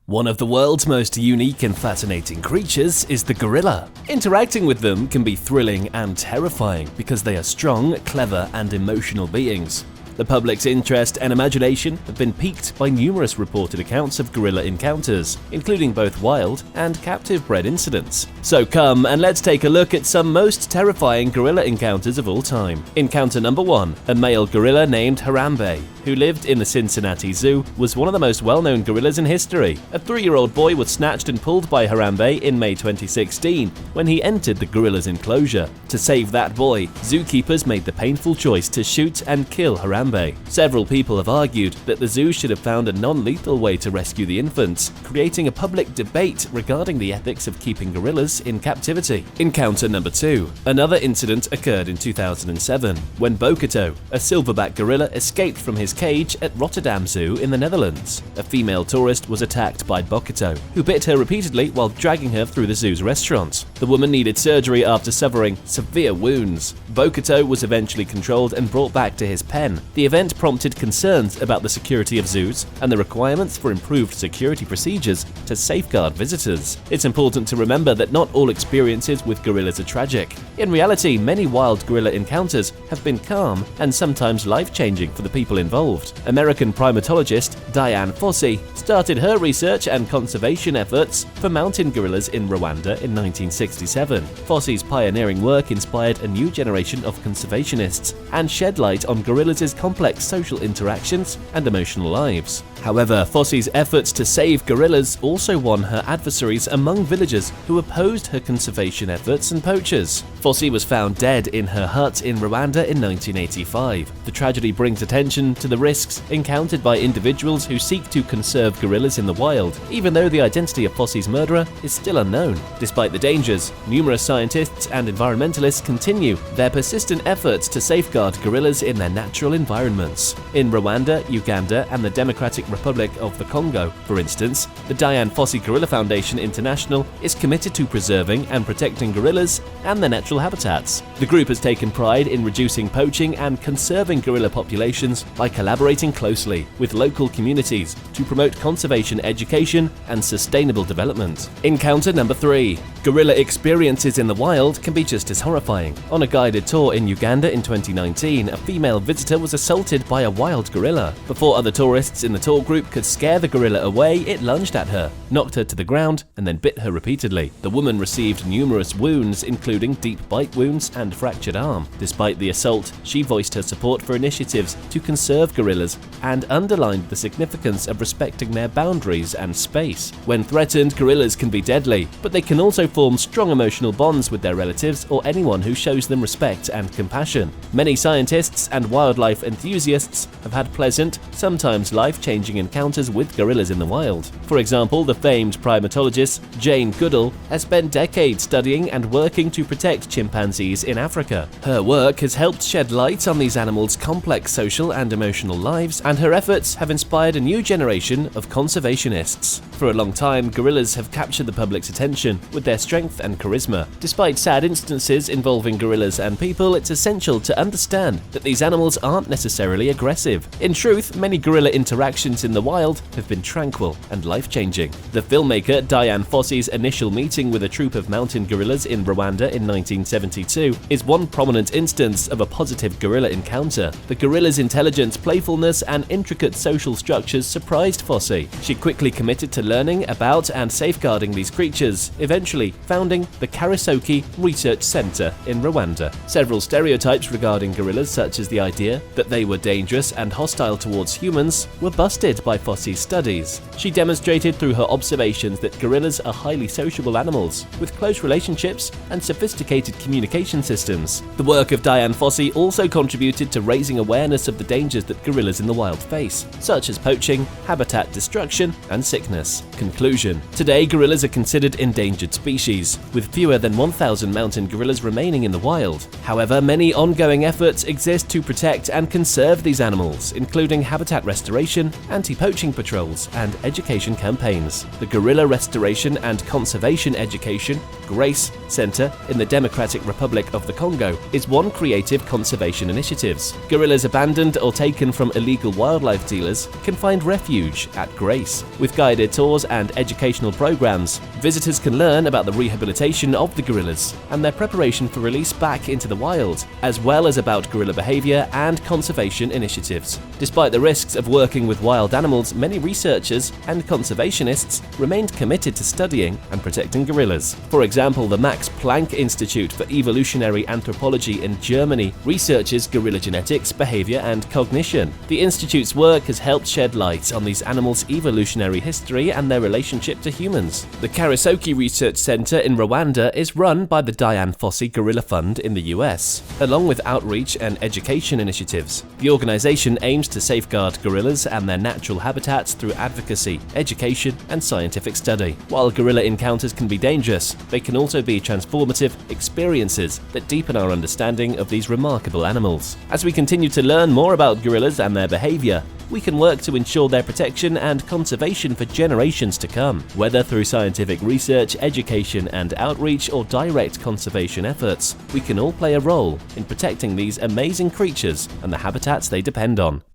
One of the world's most unique and fascinating creatures is the gorilla. Interacting with them can be thrilling and terrifying because they are strong, clever, and emotional beings. The public's interest and imagination have been piqued by numerous reported accounts of gorilla encounters, including both wild and captive-bred incidents. So come and let's take a look at some most terrifying gorilla encounters of all time. Encounter number 1. A male gorilla named Harambe, who lived in the Cincinnati Zoo, was one of the most well-known gorillas in history. A 3-year-old boy was snatched and pulled by Harambe in May 2016 when he entered the gorilla's enclosure. To save that boy, zookeepers made the painful choice to shoot and kill Harambe. Several people have argued that the zoo should have found a non-lethal way to rescue the infants, creating a public debate regarding the ethics of keeping gorillas in captivity. Encounter number 2. Another incident occurred in 2007 when Bokato, a silverback gorilla, escaped from his cage at Rotterdam Zoo in the Netherlands. A female tourist was attacked by Bokato, who bit her repeatedly while dragging her through the zoo's restaurant. The woman needed surgery after suffering severe wounds. Bokato was eventually controlled and brought back to his pen. The event prompted concerns about the security of zoos and the requirements for improved security procedures to safeguard visitors. It's important to remember that not all experiences with gorillas are tragic. In reality, many wild gorilla encounters have been calm and sometimes life-changing for the people involved. American primatologist Diane Fossey started her research and conservation efforts for mountain gorillas in Rwanda in 1967. Fossey's pioneering work inspired a new generation of conservationists and shed light on gorillas' complex social interactions and emotional lives. However, Fossey's efforts to save gorillas also won her adversaries among villagers who opposed her conservation efforts and poachers. Fossey was found dead in her hut in Rwanda in 1985. The tragedy brings attention to the risks encountered by individuals who seek to conserve gorillas in the wild, even though the identity of Fossey's murderer is still unknown. Despite the dangers, numerous scientists and environmentalists continue their persistent efforts to safeguard gorillas in their natural environments. In Rwanda, Uganda, and the Democratic Republic of the Congo, for instance, the Diane Fossey Gorilla Foundation International is committed to preserving and protecting gorillas and their natural habitats. The group has taken pride in reducing poaching and conserving gorilla populations by collaborating closely with local communities to promote conservation education and sustainable development. Encounter number 3. Gorilla experiences in the wild can be just as horrifying. On a guided tour in Uganda in 2019, a female visitor was assaulted by a wild gorilla. Before other tourists in the tour group could scare the gorilla away, it lunged at her, knocked her to the ground, and then bit her repeatedly. The woman received numerous wounds, including deep bite wounds and fractured arm. Despite the assault, she voiced her support for initiatives to conserve gorillas and underlined the significance of respecting their boundaries and space. When threatened, gorillas can be deadly, but they can also form strong emotional bonds with their relatives or anyone who shows them respect and compassion. Many scientists and wildlife enthusiasts have had pleasant, sometimes life-changing encounters with gorillas in the wild. For example, the famed primatologist Jane Goodall has spent decades studying and working to protect chimpanzees in Africa. Her work has helped shed light on these animals' complex social and emotional lives, and her efforts have inspired a new generation of conservationists. For a long time, gorillas have captured the public's attention with their strength and charisma. Despite sad instances involving gorillas and people, it's essential to understand that these animals aren't necessarily aggressive. In truth, many gorilla interactions in the wild have been tranquil and life-changing. The filmmaker Diane Fossey's initial meeting with a troop of mountain gorillas in Rwanda in 1972 is one prominent instance of a positive gorilla encounter. The gorilla's intelligence, playfulness, and intricate social structures surprised Fossey. She quickly committed to learning about and safeguarding these creatures, eventually founding the Karisoki Research Center in Rwanda. Several stereotypes regarding gorillas, such as the idea that they were dangerous and hostile towards humans, were busted by Fossey's studies. She demonstrated through her observations that gorillas are highly sociable animals with close relationships and sophisticated communication systems. The work of Diane Fossey also contributed to raising awareness of the dangers that gorillas in the wild face, such as poaching, habitat destruction, and sickness. Conclusion: today, gorillas are considered endangered species species, with fewer than 1,000 mountain gorillas remaining in the wild. However, many ongoing efforts exist to protect and conserve these animals, including habitat restoration, anti-poaching patrols, and education campaigns. The Gorilla Restoration and Conservation Education (GRACE) Center in the Democratic Republic of the Congo is one creative conservation initiative. Gorillas abandoned or taken from illegal wildlife dealers can find refuge at GRACE. With guided tours and educational programs, visitors can learn about the rehabilitation of the gorillas and their preparation for release back into the wild, as well as about gorilla behavior and conservation initiatives. Despite the risks of working with wild animals, many researchers and conservationists remained committed to studying and protecting gorillas. For example, the Max Planck Institute for Evolutionary Anthropology in Germany researches gorilla genetics, behavior, and cognition. The institute's work has helped shed light on these animals' evolutionary history and their relationship to humans. The Karisoki Research Center in Rwanda is run by the Dian Fossey Gorilla Fund in the US, along with outreach and education initiatives. The organization aims to safeguard gorillas and their natural habitats through advocacy, education, and scientific study. While gorilla encounters can be dangerous, they can also be transformative experiences that deepen our understanding of these remarkable animals. As we continue to learn more about gorillas and their behavior, we can work to ensure their protection and conservation for generations to come. Whether through scientific research, education and outreach, or direct conservation efforts, we can all play a role in protecting these amazing creatures and the habitats they depend on.